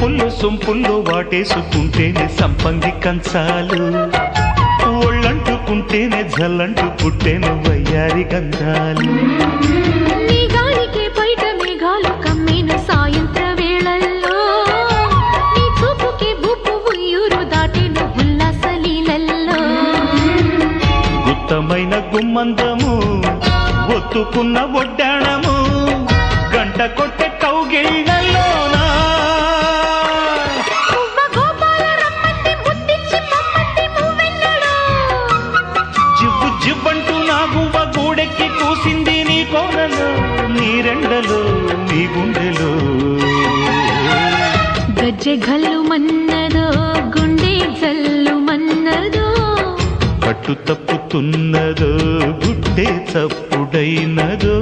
వంపుల్లో సొంపుల్లో వాటేసుకుంటేనే సంపంగి కంచాలు, ఒళ్ళంటుకుంటేనే జల్లంటు పుట్టేను వయ్యారి గంధాలు. నీ గాలికే బయట మేఘాలు కమ్మేను సాయంత్ర వేళల్లో, నీ చూపుకే బుప్పు ఉయ్యూరు దాటేను ఉల్లాస లీలల్లో. గుత్తమైన గుమ్మందము ఒత్తుకున్న ఒడ్డాణము గంట కొట్టే కౌగిళ్ళలోనా జివ్వు జివ్వంటూ నా గువ్వ గూడెక్కి కూసింది నీ కోనలో, నీ రెండలో నీ గుండెలో. గజ్జె గల్లు మన్నదో గుండె జల్లు మన్నదో, పట్టు తప్పుతున్నదో గుడ్డే చప్పుడైనదో.